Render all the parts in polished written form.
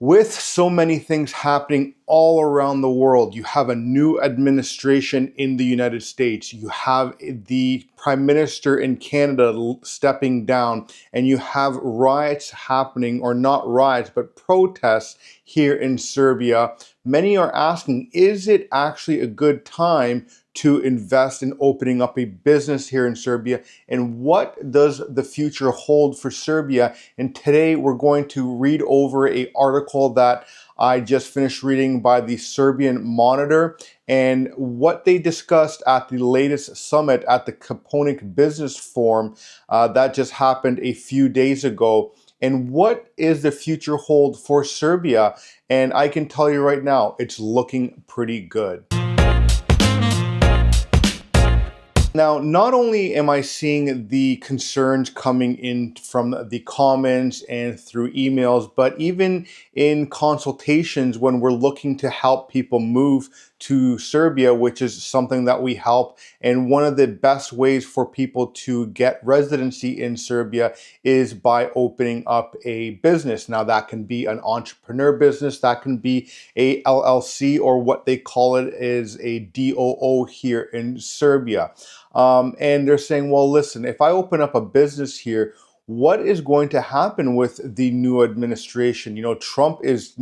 With so many things happening all around the world, you have a new administration in the United States, you have the Prime Minister in Canada stepping down, and you have riots happening, or not riots, but protests here in Serbia. Many are asking, is it actually a good time to invest in opening up a business here in Serbia? And what does the future hold for Serbia? And today we're going to read over an article that I just finished reading by the Serbian Monitor, and what they discussed at the latest summit at the Kopaonik Business Forum that just happened a few days ago. And what is the future hold for Serbia? And I can tell you right now, it's looking pretty good. Now, not only am I seeing the concerns coming in from the comments and through emails, but even in consultations when we're looking to help people move to Serbia, which is something that we help. And one of the best ways for people to get residency in Serbia is by opening up a business. Now, that can be an entrepreneur business, that can be a LLC, or what they call it is a DOO here in Serbia. And they're saying, well, listen, if I open up a business here, what is going to happen with the new administration? You know, Trump is,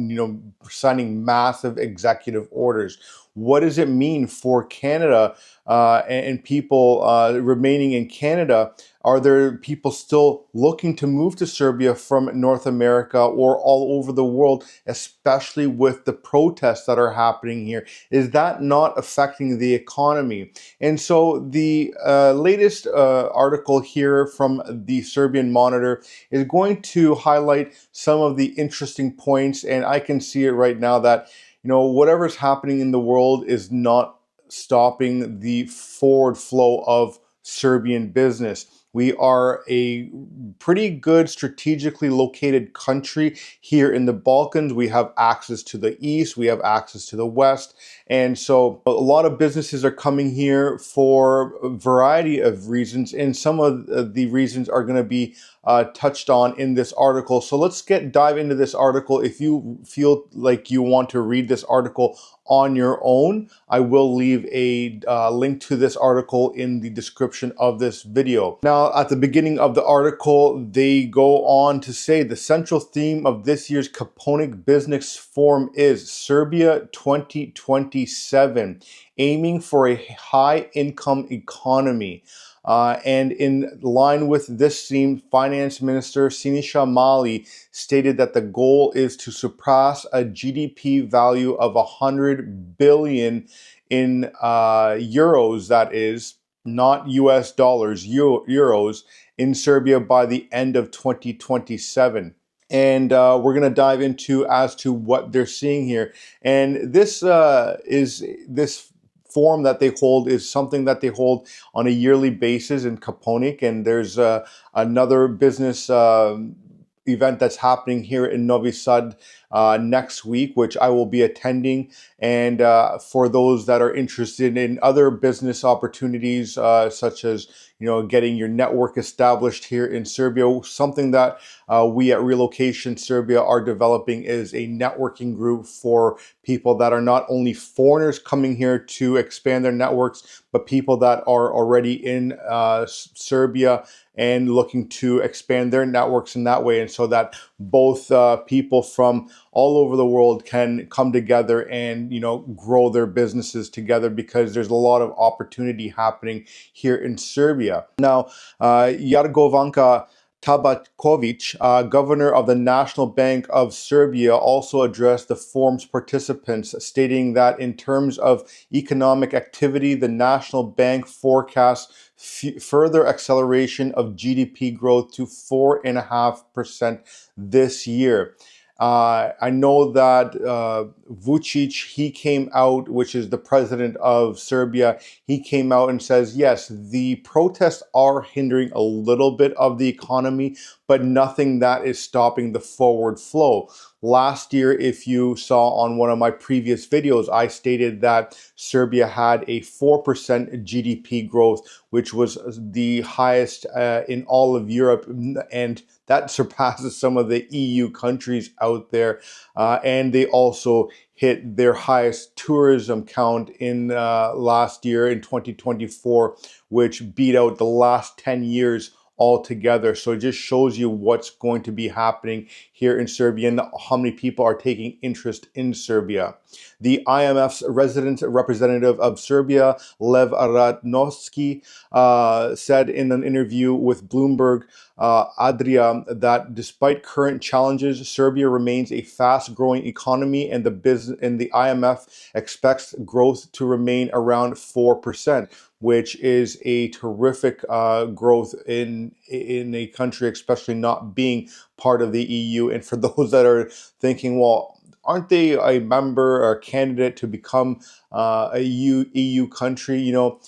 signing massive executive orders. What does it mean for Canada and people remaining in Canada? Are there people still looking to move to Serbia from North America or all over the world, especially with the protests that are happening here? Is that not affecting the economy? And so the latest article here from the Serbian Monitor is going to highlight some of the interesting points, and I can see it right now that whatever's happening in the world is not stopping the forward flow of Serbian business. We are a pretty good strategically located country here in the Balkans. We have access to the east, we have access to the west, and so a lot of businesses are coming here for a variety of reasons, and some of the reasons are going to be touched on in this article. So let's dive into this article. If you feel like you want to read this article on your own, I will leave a link to this article in the description of this video. Now, at the beginning of the article, they go on to say the central theme of this year's Kopaonik Business Forum is Serbia 2027, aiming for a high-income economy. And in line with this theme, Finance Minister Siniša Mali stated that the goal is to surpass a GDP value of 100 billion in euros, that is, not US dollars, euros, in Serbia by the end of 2027. And we're going to dive into as to what they're seeing here. And this forum that they hold is something that they hold on a yearly basis in Kopaonik, and there's another business event that's happening here in Novi Sad next week, which I will be attending. And for those that are interested in other business opportunities, such as getting your network established here in Serbia, something that we at Relocation Serbia are developing is a networking group for people that are not only foreigners coming here to expand their networks, but people that are already in Serbia and looking to expand their networks in that way, and so that both people from all over the world can come together and grow their businesses together, because there's a lot of opportunity happening here in Serbia. Now, Jargovanka Tabakovic, governor of the National Bank of Serbia, also addressed the forum's participants, stating that in terms of economic activity, the National Bank forecasts further acceleration of GDP growth to 4.5% this year. I know that Vučić, he came out, which is the president of Serbia, he came out and says, yes, the protests are hindering a little bit of the economy, but nothing that is stopping the forward flow. Last year, if you saw on one of my previous videos, I stated that Serbia had a 4% GDP growth, which was the highest in all of Europe, and that surpasses some of the EU countries out there. And they also hit their highest tourism count in last year in 2024, which beat out the last 10 years altogether. So it just shows you what's going to be happening here in Serbia and how many people are taking interest in Serbia. The IMF's resident representative of Serbia, Lev Radnovsky, said in an interview with Bloomberg Adria that despite current challenges, Serbia remains a fast-growing economy, and the IMF expects growth to remain around 4%, which is a terrific growth in a country, especially not being part of the EU. And for those that are thinking, well, aren't they a member or candidate to become a EU country? You know,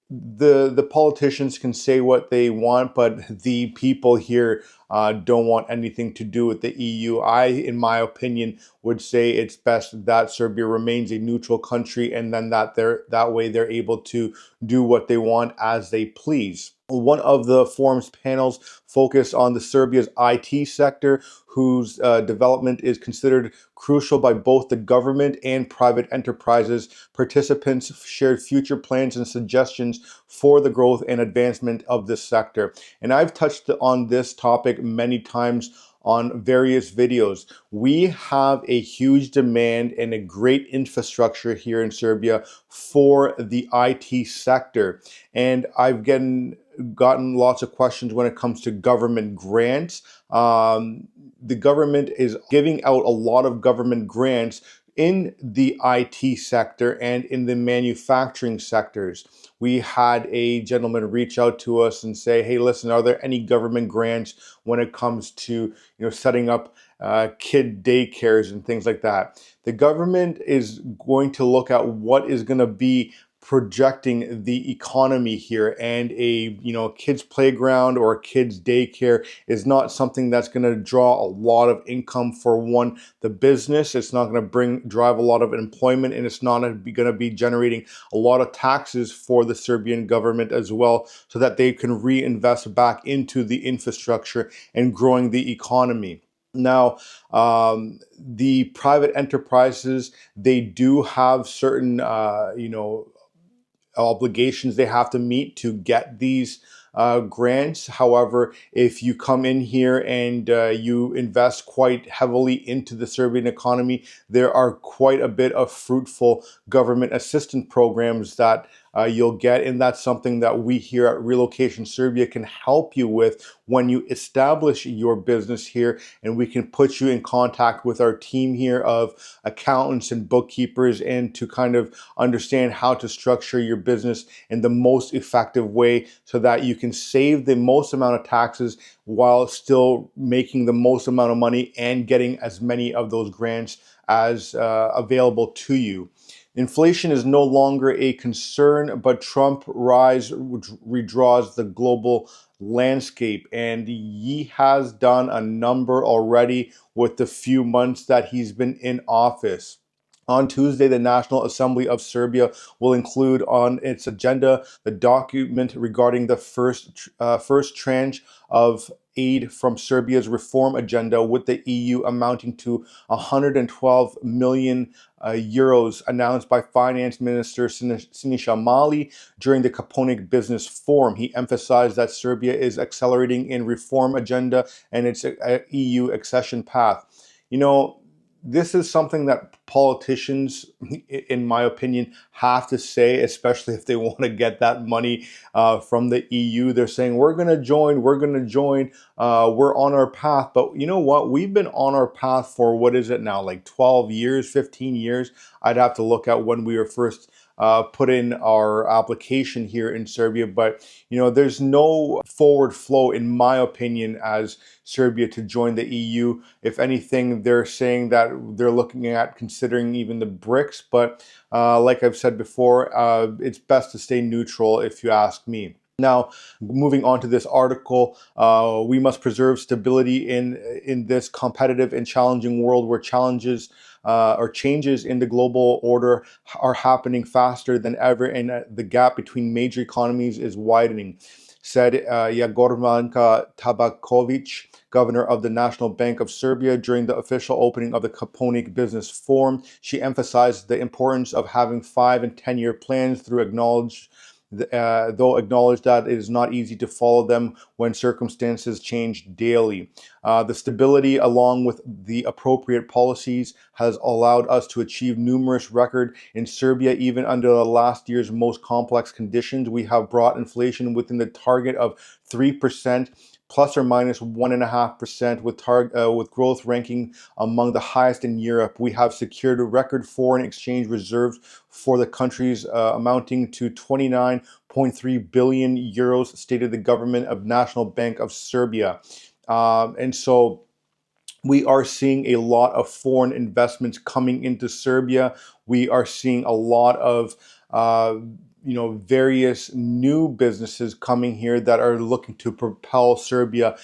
the politicians can say what they want, but the people here don't want anything to do with the EU. In my opinion, would say it's best that Serbia remains a neutral country, and then that way they're able to do what they want as they please. One of the forum's panels focused on the Serbia's IT sector, whose development is considered crucial by both the government and private enterprises. Participants shared future plans and suggestions for the growth and advancement of this sector. And I've touched on this topic many times on various videos. We have a huge demand and a great infrastructure here in Serbia for the IT sector. And I've gotten lots of questions when it comes to government grants. The government is giving out a lot of government grants in the IT sector and in the manufacturing sectors. We had a gentleman reach out to us and say, hey, listen, are there any government grants when it comes to setting up kid daycares and things like that? The government is going to look at what is going to be projecting the economy here, and a kids playground or a kids daycare is not something that's going to draw a lot of income for the business. It's not going to drive a lot of employment, and it's not going to be generating a lot of taxes for the Serbian government as well, so that they can reinvest back into the infrastructure and growing the economy. Now, the private enterprises, they do have certain obligations they have to meet to get these grants. However, if you come in here and you invest quite heavily into the Serbian economy, there are quite a bit of fruitful government assistance programs that you'll get, and that's something that we here at Relocation Serbia can help you with when you establish your business here, and we can put you in contact with our team here of accountants and bookkeepers, and to kind of understand how to structure your business in the most effective way so that you can save the most amount of taxes while still making the most amount of money and getting as many of those grants as available to you. Inflation is no longer a concern, but Trump rise redraws the global landscape, and he has done a number already with the few months that he's been in office. On Tuesday, the National Assembly of Serbia will include on its agenda the document regarding the first tranche of aid from Serbia's reform agenda, with the EU amounting to 112 million euros announced by Finance Minister Siniša Mali during the Kopaonik Business Forum. He emphasized that Serbia is accelerating in reform agenda and its EU accession path. This is something that politicians, in my opinion, have to say, especially if they want to get that money from the EU. They're saying, we're going to join, we're on our path. But you know what? We've been on our path for, what is it now, like 12 years, 15 years? I'd have to look at when we were first put in our application here in Serbia, but there's no forward flow, in my opinion, as Serbia to join the EU. If anything, they're saying that they're looking at considering even the BRICS, but like I've said before, it's best to stay neutral if you ask me. Now, moving on to this article, we must preserve stability in this competitive and challenging world where challenges or changes in the global order are happening faster than ever, and the gap between major economies is widening, said Jagormanka Tabakovic, governor of the National Bank of Serbia, during the official opening of the Kopaonik Business Forum. She emphasized the importance of having 5 and 10-year plans though acknowledged that it is not easy to follow them when circumstances change daily. The stability, along with the appropriate policies, has allowed us to achieve numerous records in Serbia. Even under the last year's most complex conditions, we have brought inflation within the target of 3%, plus or minus 1.5%, with growth ranking among the highest in Europe. We have secured a record foreign exchange reserves for the countries amounting to 29.3 billion euros, stated the government of National Bank of Serbia. And so we are seeing a lot of foreign investments coming into Serbia. We are seeing a lot of various new businesses coming here that are looking to propel Serbia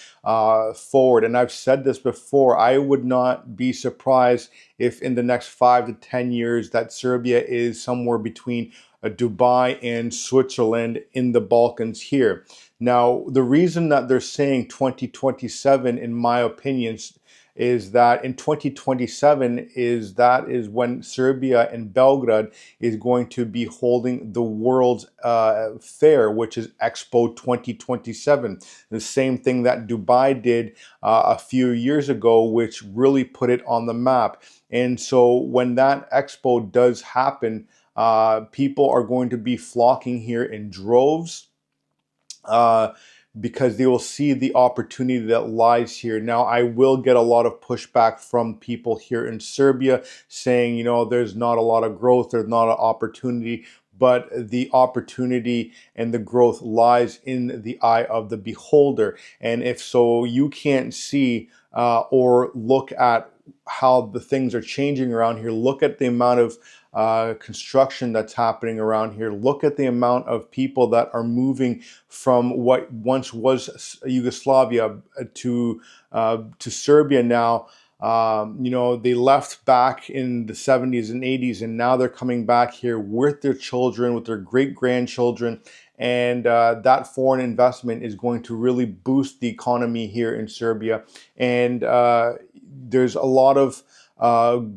forward. And I've said this before, I would not be surprised if in the next 5 to 10 years that Serbia is somewhere between Dubai and Switzerland in the Balkans here. Now, the reason that they're saying 2027, in my opinion, is that in 2027 is when Serbia and Belgrade is going to be holding the world's fair, which is Expo 2027. The same thing that Dubai did a few years ago, which really put it on the map. And so when that Expo does happen, people are going to be flocking here in droves. Because they will see the opportunity that lies here. Now, I will get a lot of pushback from people here in Serbia saying, there's not a lot of growth, there's not an opportunity, but the opportunity and the growth lies in the eye of the beholder. And if so, you can't see or look at how the things are changing around here. Look at the amount of construction that's happening around here. Look at the amount of people that are moving from what once was Yugoslavia to Serbia now. They left back in the 70s and 80s, and now they're coming back here with their children, with their great-grandchildren, and that foreign investment is going to really boost the economy here in Serbia. And there's a lot of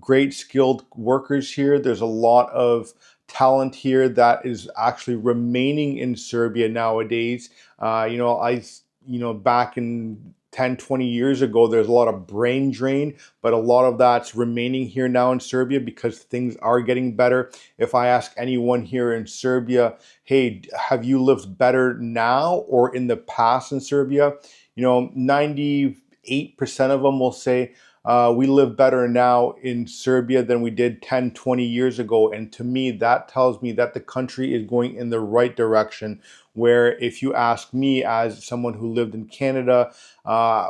great skilled workers here. There's a lot of talent here that is actually remaining in Serbia nowadays. Back in 10, 20 years ago, there's a lot of brain drain, but a lot of that's remaining here now in Serbia because things are getting better. If I ask anyone here in Serbia, hey, have you lived better now or in the past in Serbia? 98% of them will say, we live better now in Serbia than we did 10, 20 years ago. And to me, that tells me that the country is going in the right direction. Where if you ask me as someone who lived in Canada,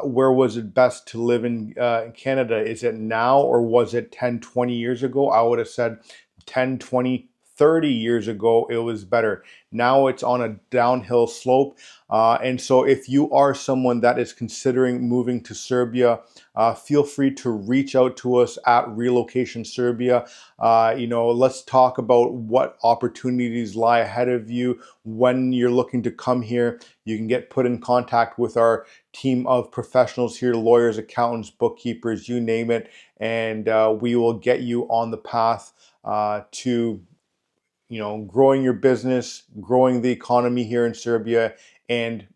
where was it best to live in Canada? Is it now or was it 10, 20 years ago? I would have said 10, 20, 30 years ago, it was better. Now it's on a downhill slope. And so if you are someone that is considering moving to Serbia, feel free to reach out to us at Relocation Serbia. Let's talk about what opportunities lie ahead of you when you're looking to come here. You can get put in contact with our team of professionals here, lawyers, accountants, bookkeepers, you name it, and we will get you on the path to growing your business, growing the economy here in Serbia, and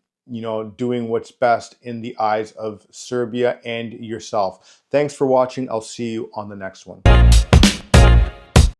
doing what's best in the eyes of Serbia and yourself. Thanks for watching. I'll see you on the next one.